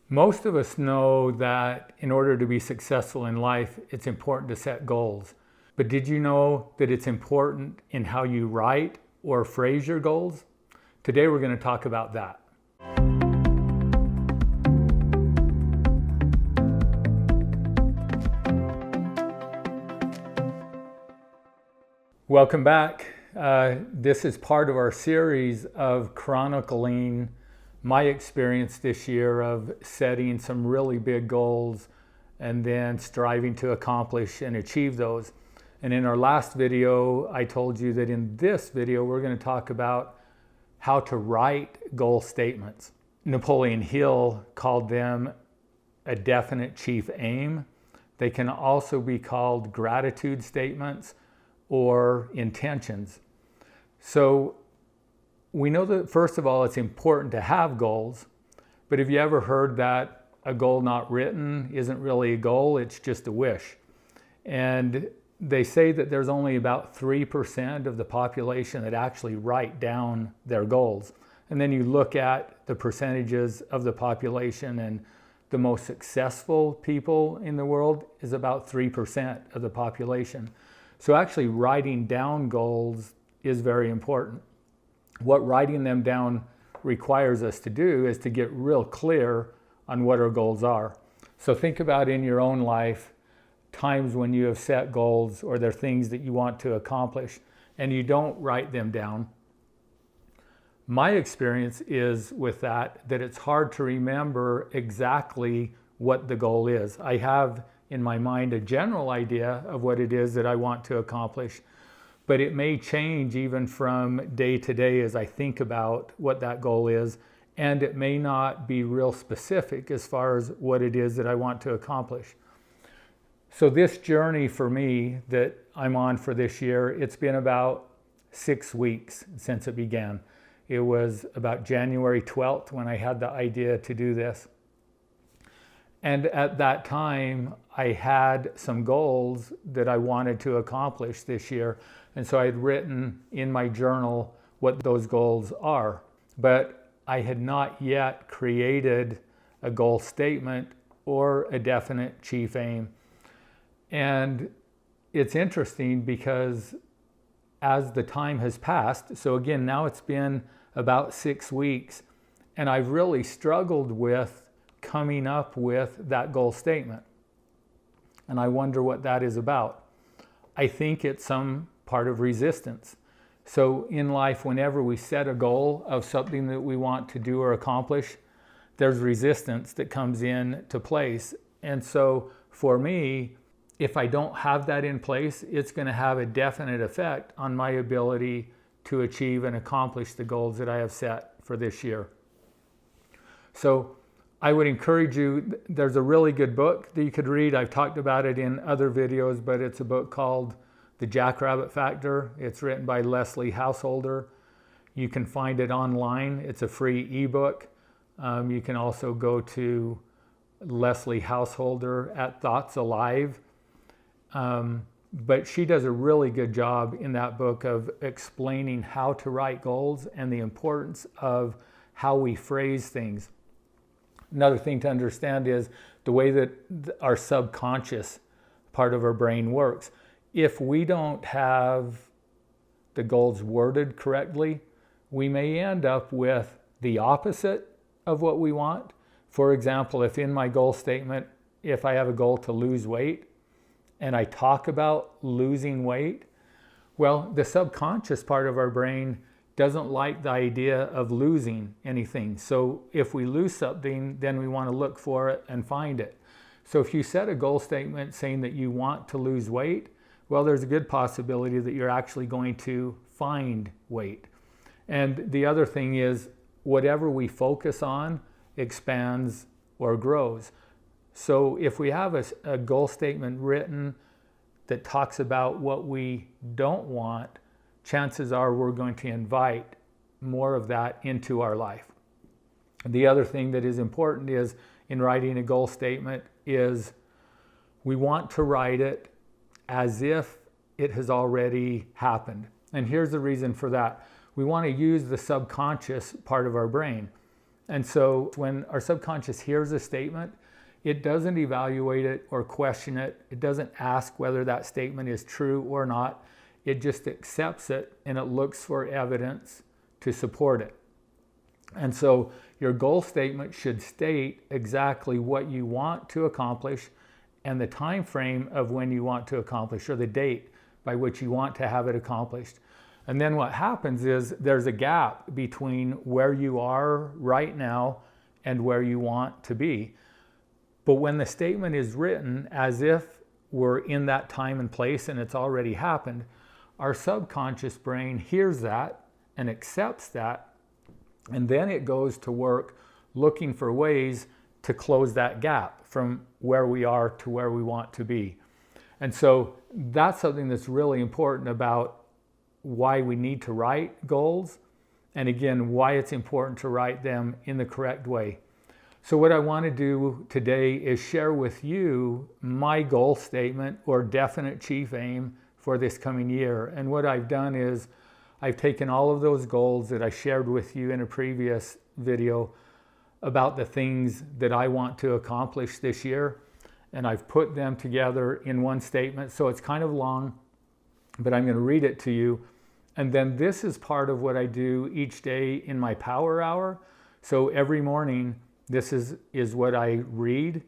Most of us know that in order to be successful in life, it's important to set goals. But did you know that it's important in how you write or phrase your goals? Today we're going to talk about that. Welcome back. This is part of our series of chronicling my experience this year of setting some really big goals and then striving to accomplish and achieve those. And in our last video, I told you that in this video, we're going to talk about how to write goal statements. Napoleon Hill called them a definite chief aim. They can also be called gratitude statements or intentions. So we know that, first of all, it's important to have goals, but have you ever heard that a goal not written isn't really a goal, it's just a wish? And they say that there's only about 3% of the population that actually write down their goals. And then you look at the percentages of the population, and the most successful people in the world is about 3% of the population. So actually writing down goals is very important. What writing them down requires us to do is to get real clear on what our goals are. So think about in your own life times when you have set goals or there are things that you want to accomplish and you don't write them down. My experience is with that it's hard to remember exactly what the goal is. I have in my mind a general idea of what it is that I want to accomplish, but it may change even from day to day as I think about what that goal is, and it may not be real specific as far as what it is that I want to accomplish. So this journey for me that I'm on for this year, it's been about 6 weeks since it began. It was about January 12th when I had the idea to do this. And at that time, I had some goals that I wanted to accomplish this year. And so I had written in my journal what those goals are. But I had not yet created a goal statement or a definite chief aim. And it's interesting because as the time has passed, so again, now it's been about 6 weeks, and I've really struggled with coming up with that goal statement. And I wonder what that is about. I think it's some part of resistance. So in life, whenever we set a goal of something that we want to do or accomplish, there's resistance that comes into place. And so for me, if I don't have that in place, it's going to have a definite effect on my ability to achieve and accomplish the goals that I have set for this year. So I would encourage you, there's a really good book that you could read. I've talked about it in other videos, but it's a book called The Jackrabbit Factor. It's written by Leslie Householder. You can find it online. It's a free ebook. You can also go to Leslie Householder at Thoughts Alive. But she does a really good job in that book of explaining how to write goals and the importance of how we phrase things. Another thing to understand is the way that our subconscious part of our brain works. If we don't have the goals worded correctly, we may end up with the opposite of what we want. For example, if in my goal statement, if I have a goal to lose weight and I talk about losing weight, well, the subconscious part of our brain doesn't like the idea of losing anything. So if we lose something, then we want to look for it and find it. So if you set a goal statement saying that you want to lose weight, well, there's a good possibility that you're actually going to find weight. And the other thing is, whatever we focus on expands or grows. So if we have a goal statement written that talks about what we don't want, chances are we're going to invite more of that into our life. The other thing that is important is in writing a goal statement is we want to write it as if it has already happened. And here's the reason for that. We want to use the subconscious part of our brain. And so when our subconscious hears a statement, it doesn't evaluate it or question it. It doesn't ask whether that statement is true or not. It just accepts it and it looks for evidence to support it. And so your goal statement should state exactly what you want to accomplish and the time frame of when you want to accomplish, or the date by which you want to have it accomplished. And then what happens is there's a gap between where you are right now and where you want to be. But when the statement is written as if we're in that time and place and it's already happened, our subconscious brain hears that and accepts that, and then it goes to work looking for ways to close that gap from where we are to where we want to be. And so that's something that's really important about why we need to write goals, and again, why it's important to write them in the correct way. So what I want to do today is share with you my goal statement or definite chief aim for this coming year. And what I've done is I've taken all of those goals that I shared with you in a previous video about the things that I want to accomplish this year, and I've put them together in one statement. So it's kind of long, but I'm going to read it to you. And then this is part of what I do each day in my power hour. So every morning, this is what I read.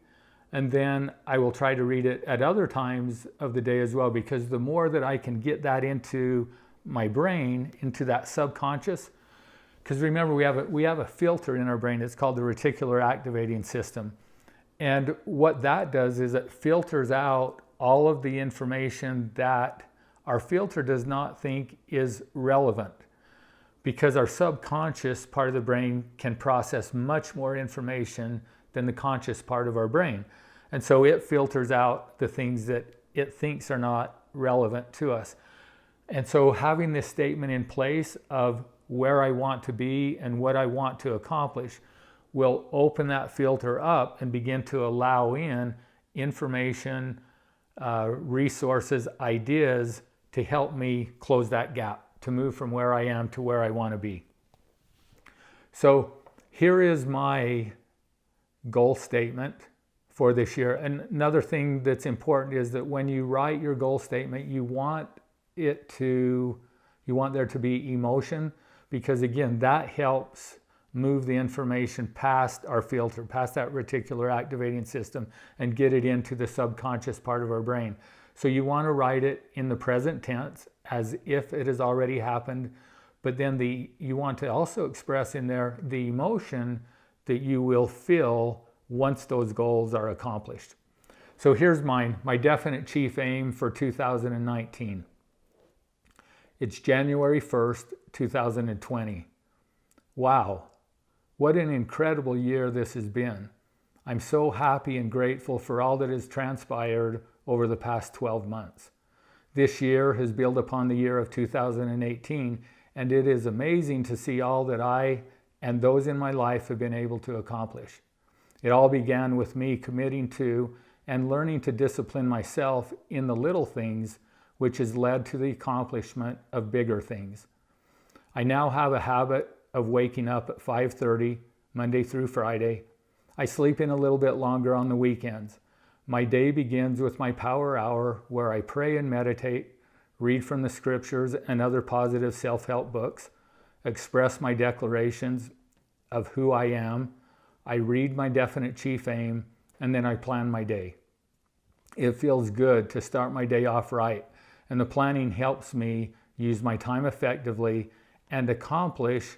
And then I will try to read it at other times of the day as well, because the more that I can get that into my brain, into that subconscious, because remember, we have a filter in our brain. It's called the reticular activating system. And what that does is it filters out all of the information that our filter does not think is relevant, because our subconscious part of the brain can process much more information than the conscious part of our brain. And so it filters out the things that it thinks are not relevant to us. And so having this statement in place of where I want to be and what I want to accomplish will open that filter up and begin to allow in information, resources, ideas to help me close that gap, to move from where I am to where I want to be. So here is my goal statement for this year. And another thing that's important is that when you write your goal statement, you want there to be emotion, because again, that helps move the information past our filter, past that reticular activating system, and get it into the subconscious part of our brain. So you want to write it in the present tense as if it has already happened, but then you want to also express in there the emotion that you will feel once those goals are accomplished. So here's mine, my definite chief aim for 2019. It's January 1st, 2020. Wow, what an incredible year this has been. I'm so happy and grateful for all that has transpired over the past 12 months. This year has built upon the year of 2018, and it is amazing to see all that I and those in my life have been able to accomplish. It all began with me committing to and learning to discipline myself in the little things, which has led to the accomplishment of bigger things. I now have a habit of waking up at 5:30, Monday through Friday. I sleep in a little bit longer on the weekends. My day begins with my power hour, where I pray and meditate, read from the scriptures and other positive self-help books, express my declarations of who I am, I read my definite chief aim, and then I plan my day. It feels good to start my day off right, and the planning helps me use my time effectively and accomplish.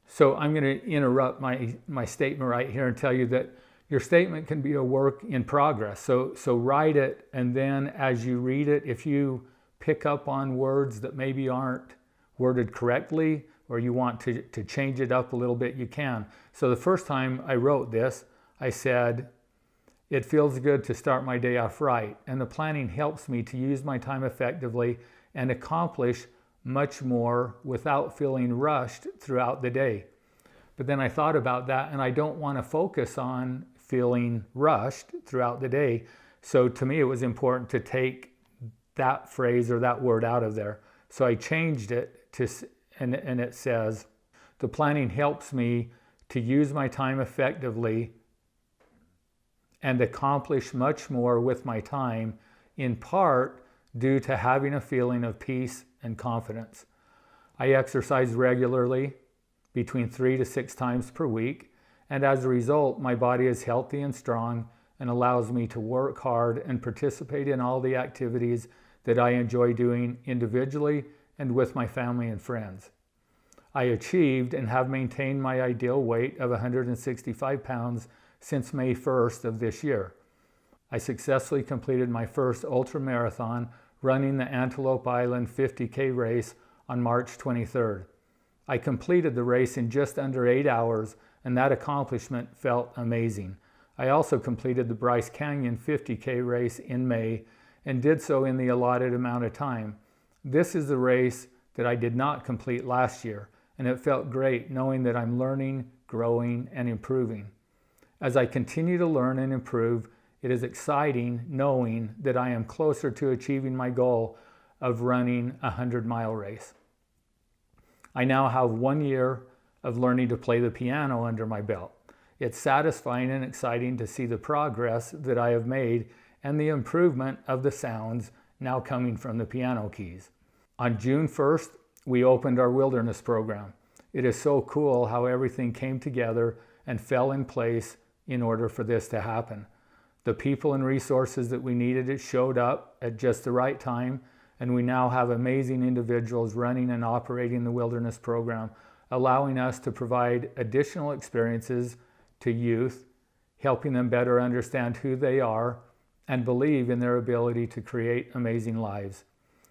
So I'm going to interrupt my statement right here and tell you that your statement can be a work in progress. So write it, and then as you read it, if you pick up on words that maybe aren't worded correctly, or you want to change it up a little bit, you can. So the first time I wrote this, I said, it feels good to start my day off right, and the planning helps me to use my time effectively and accomplish much more without feeling rushed throughout the day. But then I thought about that, and I don't want to focus on feeling rushed throughout the day. So to me, it was important to take that phrase or that word out of there. So I changed it to, and it says, the planning helps me to use my time effectively and accomplish much more with my time, in part due to having a feeling of peace and confidence. I exercise regularly, between 3 to 6 times per week, and as a result, my body is healthy and strong and allows me to work hard and participate in all the activities that I enjoy doing individually and with my family and friends. I achieved and have maintained my ideal weight of 165 pounds since May 1st of this year. I successfully completed my first ultra marathon, running the Antelope Island 50K race on March 23rd. I completed the race in just under 8 hours, and that accomplishment felt amazing. I also completed the Bryce Canyon 50K race in May and did so in the allotted amount of time. This is the race that I did not complete last year, and it felt great knowing that I'm learning, growing, and improving. As I continue to learn and improve, it is exciting knowing that I am closer to achieving my goal of running a 100-mile race. I now have 1 year of learning to play the piano under my belt. It's satisfying and exciting to see the progress that I have made and the improvement of the sounds now coming from the piano keys. On June 1st, we opened our wilderness program. It is so cool how everything came together and fell in place in order for this to happen. The people and resources that we needed showed up at just the right time, and we now have amazing individuals running and operating the wilderness program, allowing us to provide additional experiences to youth, helping them better understand who they are and believe in their ability to create amazing lives.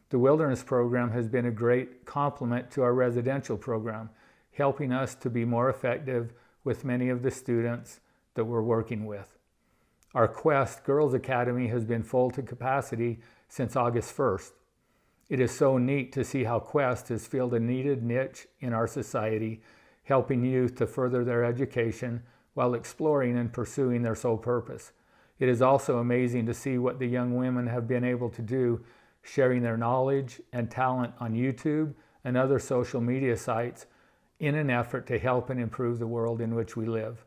The wilderness program has been a great complement to our residential program, helping us to be more effective with many of the students that we're working with. Our Quest Girls Academy has been full to capacity since August 1st. It is so neat to see how Quest has filled a needed niche in our society, helping youth to further their education while exploring and pursuing their sole purpose. It is also amazing to see what the young women have been able to do, sharing their knowledge and talent on YouTube and other social media sites in an effort to help and improve the world in which we live.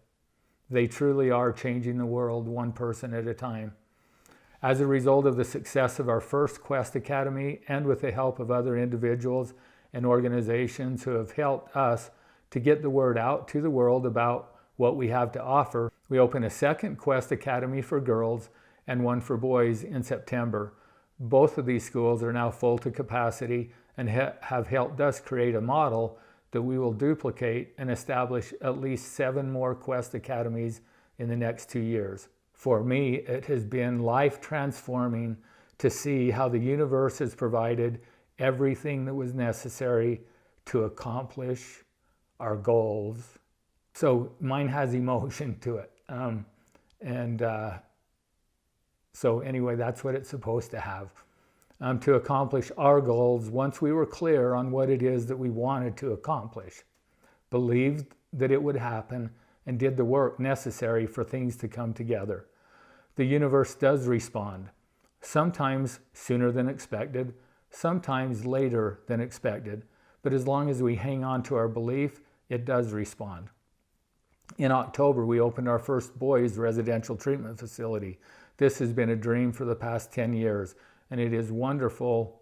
They truly are changing the world one person at a time. As a result of the success of our first Quest Academy, and with the help of other individuals and organizations who have helped us to get the word out to the world about what we have to offer, we opened a second Quest Academy for girls and one for boys in September. Both of these schools are now full to capacity and have helped us create a model that we will duplicate and establish at least 7 more Quest Academies in the next 2 years. For me, it has been life-transforming to see how the universe has provided everything that was necessary to accomplish our goals. So mine has emotion to it. So anyway, that's what it's supposed to have. To accomplish our goals once we were clear on what it is that we wanted to accomplish, believed that it would happen, and did the work necessary for things to come together. The universe does respond, sometimes sooner than expected, sometimes later than expected, but as long as we hang on to our belief, it does respond. In October, we opened our first boys' residential treatment facility. This has been a dream for the past 10 years, and it is wonderful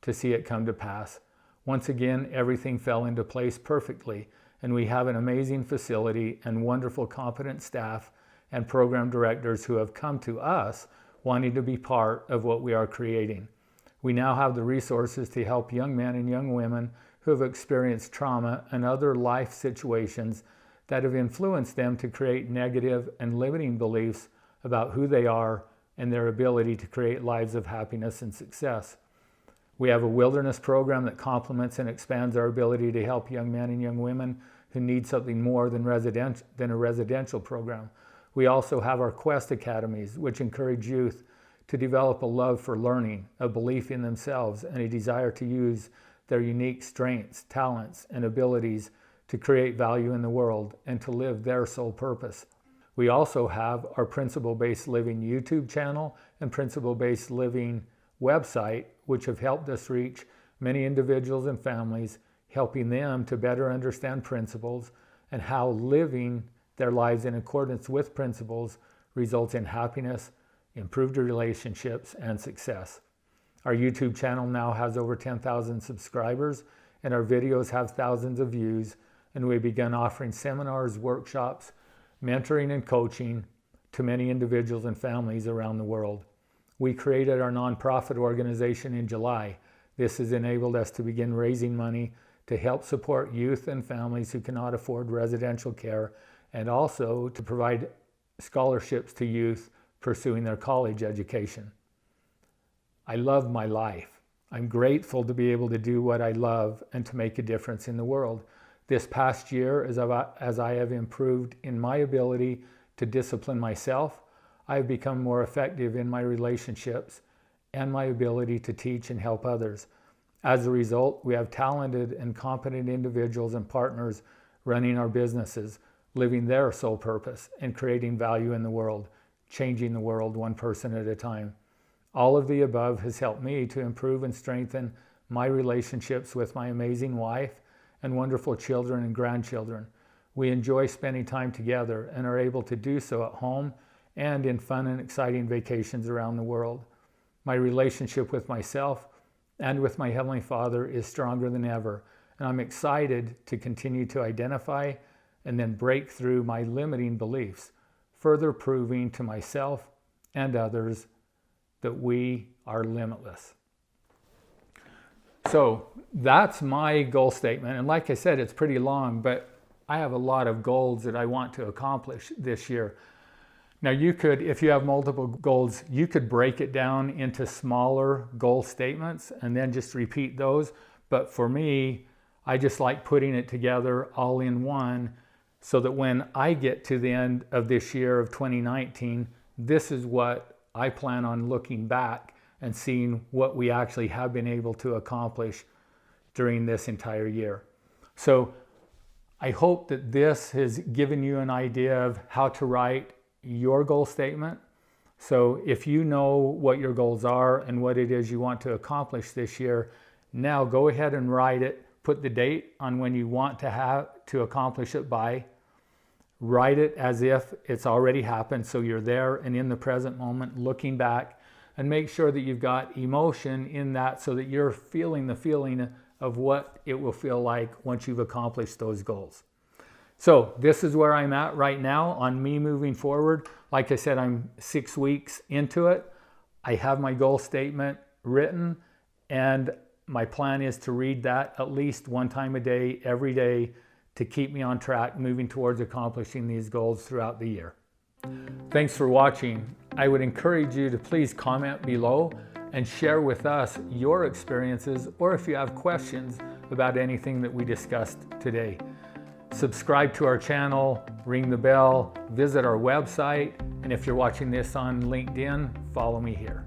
to see it come to pass. Once again, everything fell into place perfectly, and we have an amazing facility and wonderful, competent staff and program directors who have come to us wanting to be part of what we are creating. We now have the resources to help young men and young women who have experienced trauma and other life situations that have influenced them to create negative and limiting beliefs about who they are and their ability to create lives of happiness and success. We have a wilderness program that complements and expands our ability to help young men and young women who need something more than a residential program. We also have our Quest Academies, which encourage youth to develop a love for learning, a belief in themselves, and a desire to use their unique strengths, talents, and abilities to create value in the world and to live their sole purpose. We also have our Principle-Based Living YouTube channel and Principle-Based Living website, which have helped us reach many individuals and families, helping them to better understand principles and how living their lives in accordance with principles results in happiness, improved relationships, and success. Our YouTube channel now has over 10,000 subscribers, and our videos have thousands of views, and we began offering seminars, workshops, mentoring, and coaching to many individuals and families around the world. We created our nonprofit organization in July. This has enabled us to begin raising money to help support youth and families who cannot afford residential care, and also to provide scholarships to youth pursuing their college education. I love my life. I'm grateful to be able to do what I love and to make a difference in the world. This past year, as I have improved in my ability to discipline myself, I have become more effective in my relationships and my ability to teach and help others. As a result, we have talented and competent individuals and partners running our businesses, living their sole purpose and creating value in the world, changing the world one person at a time. All of the above has helped me to improve and strengthen my relationships with my amazing wife and wonderful children and grandchildren. We enjoy spending time together and are able to do so at home and in fun and exciting vacations around the world. My relationship with myself and with my Heavenly Father is stronger than ever, and I'm excited to continue to identify and then break through my limiting beliefs, further proving to myself and others that we are limitless. So that's my goal statement. And like I said, it's pretty long, but I have a lot of goals that I want to accomplish this year. Now you could, if you have multiple goals, you could break it down into smaller goal statements and then just repeat those. But for me, I just like putting it together all in one so that when I get to the end of this year of 2019, this is what I plan on looking back and seeing what we actually have been able to accomplish during this entire year. So I hope that this has given you an idea of how to write your goal statement. So if you know what your goals are and what it is you want to accomplish this year, now go ahead and write it. Put the date on when you want to accomplish it by. Write it as if it's already happened, so you're there and in the present moment looking back, and make sure that you've got emotion in that so that you're feeling the feeling of what it will feel like once you've accomplished those goals. So this is where I'm at right now on me moving forward. Like I said, I'm 6 weeks into it. I have my goal statement written, and my plan is to read that at least one time a day, every day, to keep me on track moving towards accomplishing these goals throughout the year. Thanks for watching. I would encourage you to please comment below and share with us your experiences, or if you have questions about anything that we discussed today. Subscribe to our channel, ring the bell, visit our website, and if you're watching this on LinkedIn, follow me here.